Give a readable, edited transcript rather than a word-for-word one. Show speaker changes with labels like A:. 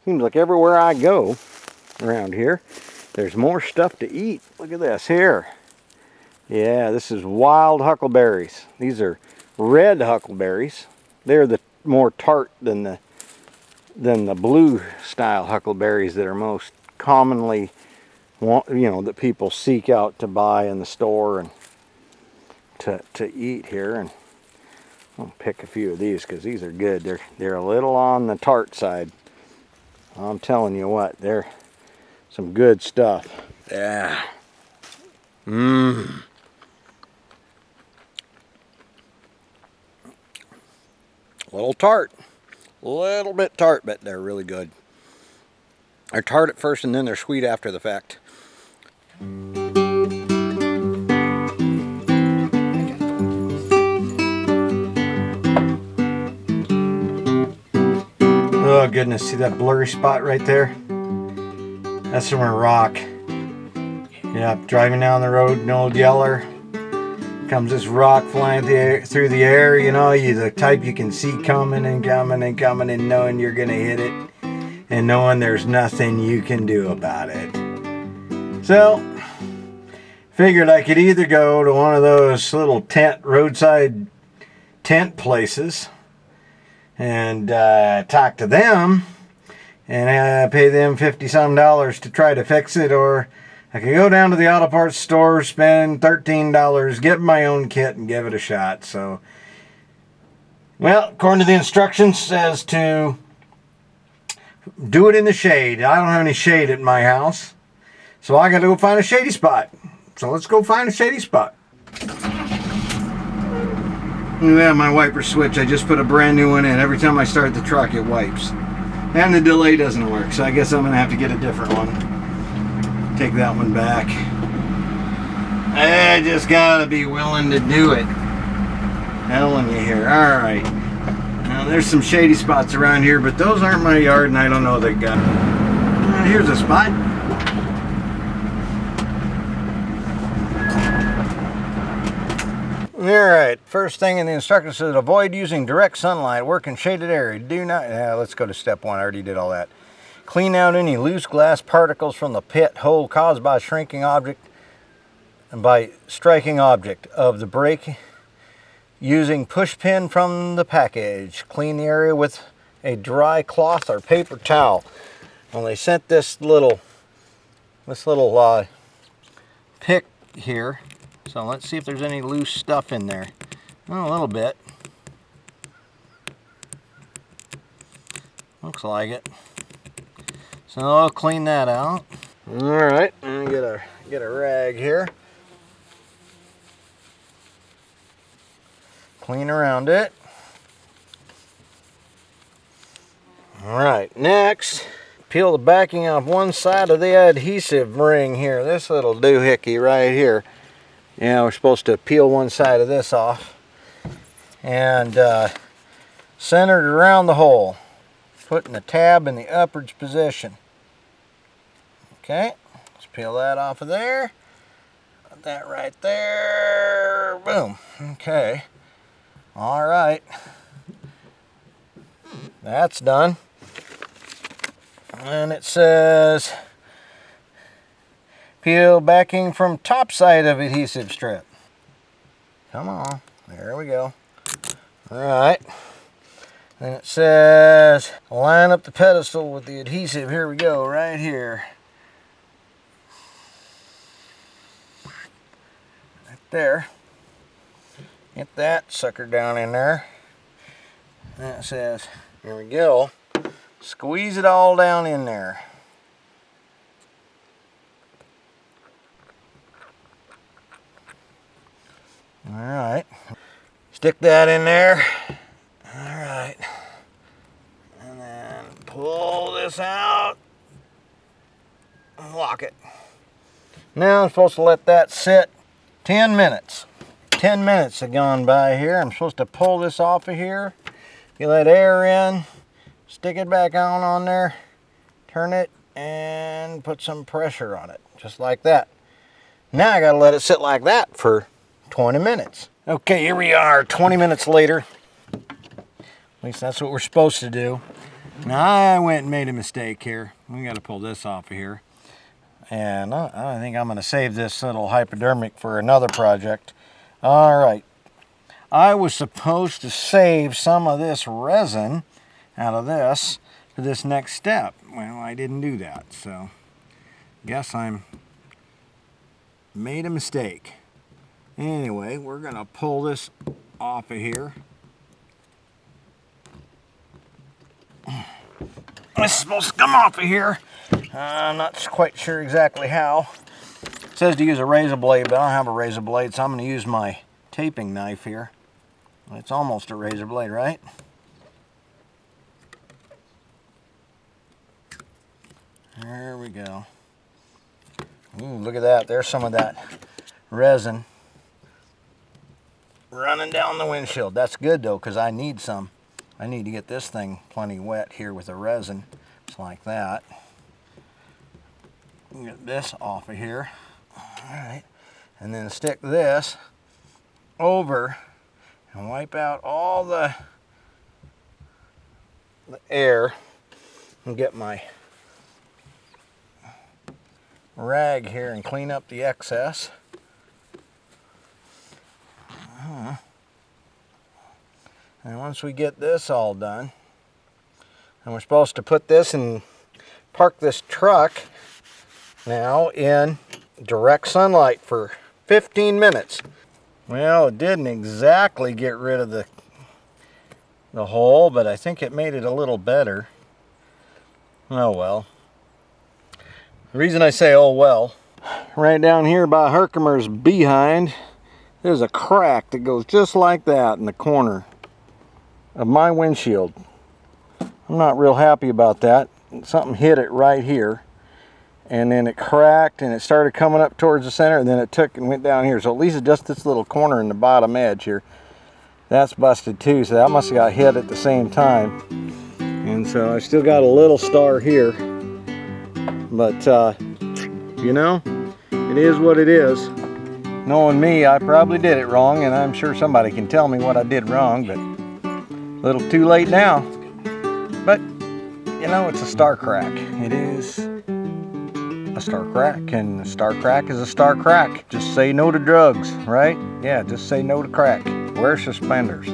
A: Seems like everywhere I go around here, there's more stuff to eat. Look at this here. Yeah, this is wild huckleberries. These are red huckleberries. They're the more tart than the blue style huckleberries that are most commonly, that people seek out to buy in the store and to eat here. And I'll pick a few of these because these are good. They're a little on the tart side. I'm telling you what, they're some good stuff. Yeah. Mmm. A little tart. A little bit tart, but they're really good. They're tart at first and then they're sweet after the fact. Oh goodness, see that blurry spot right there? That's from a rock. Yeah, driving down the road, an old yeller. Comes this rock flying through the air, you're the type you can see coming and coming and coming and knowing you're gonna hit it and knowing there's nothing you can do about it. So, figured I could either go to one of those little roadside tent places and talk to them and pay them $50-some to try to fix it, or I could go down to the auto parts store, spend $13, get my own kit, and give it a shot. So, well, according to the instructions, says to do it in the shade. I don't have any shade at my house, so I got to go find a shady spot. So let's go find a shady spot. Yeah, my wiper switch, I just put a brand new one in. Every time I start the truck, it wipes. And the delay doesn't work, so I guess I'm going to have to get a different one. Take that one back. I just gotta be willing to do it. Telling you here. Alright. Now there's some shady spots around here, but those aren't my yard and I don't know they got them. Here's a spot. Alright, first thing in the instructions says avoid using direct sunlight, work in shaded area. Do not, let's go to step one. I already did all that. Clean out any loose glass particles from the pit hole caused by shrinking object and by striking object of the brake using push pin from the package. Clean the area with a dry cloth or paper towel. Well, they sent this little pick here, so let's see if there's any loose stuff in there. Oh, a little bit. Looks like it. So I'll clean that out. All right, and get a rag here. Clean around it. All right, next, peel the backing off one side of the adhesive ring here. This little doohickey right here. Yeah, we're supposed to peel one side of this off and center it around the hole, putting the tab in the upwards position. Okay, let's peel that off of there. Put that right there. Boom. Okay. All right. That's done. And it says peel backing from top side of adhesive strip. Come on. There we go. All right. And it says line up the pedestal with the adhesive. Here we go, right here. There. Get that sucker down in there. And it says, here we go. Squeeze it all down in there. All right. Stick that in there. All right. And then pull this out. And lock it. Now I'm supposed to let that sit 10 minutes. 10 minutes have gone by here. I'm supposed to pull this off of here. You let air in, stick it back on there, turn it, and put some pressure on it, just like that. Now I gotta let it sit like that for 20 minutes. Okay, here we are, 20 minutes later. At least that's what we're supposed to do. Now I went and made a mistake here. We got to pull this off of here. And I think I'm going to save this little hypodermic for another project. All right. I was supposed to save some of this resin out of this for this next step. Well, I didn't do that, so guess I'm made a mistake. Anyway, we're going to pull this off of here. It's supposed to come off of here. I'm not quite sure exactly how. It says to use a razor blade, but I don't have a razor blade, so I'm going to use my taping knife here. It's almost a razor blade, right? There we go. Ooh, look at that. There's some of that resin running down the windshield. That's good though, because I need some. I need to get this thing plenty wet here with the resin. Just like that. Get this off of here. Alright. And then stick this over and wipe out all the air and get my rag here and clean up the excess. And once we get this all done, and we're supposed to put this and park this truck now in direct sunlight for 15 minutes. Well, it didn't exactly get rid of the hole, but I think it made it a little better. Oh well. The reason I say oh well, right down here by Herkimer's behind, there's a crack that goes just like that in the corner of my windshield. I'm not real happy about that. Something hit it right here, and then it cracked and it started coming up towards the center, and then it took and went down here. So at least just this little corner in the bottom edge here, that's busted too. So that must have got hit at the same time. And so I still got a little star here. But, you know, it is what it is. Knowing me, I probably did it wrong, and I'm sure somebody can tell me what I did wrong, but a little too late now. But, you know, it's a star crack. It is a star crack, and a star crack is a star crack. Just say no to drugs, right? Yeah, just say no to crack. Wear suspenders.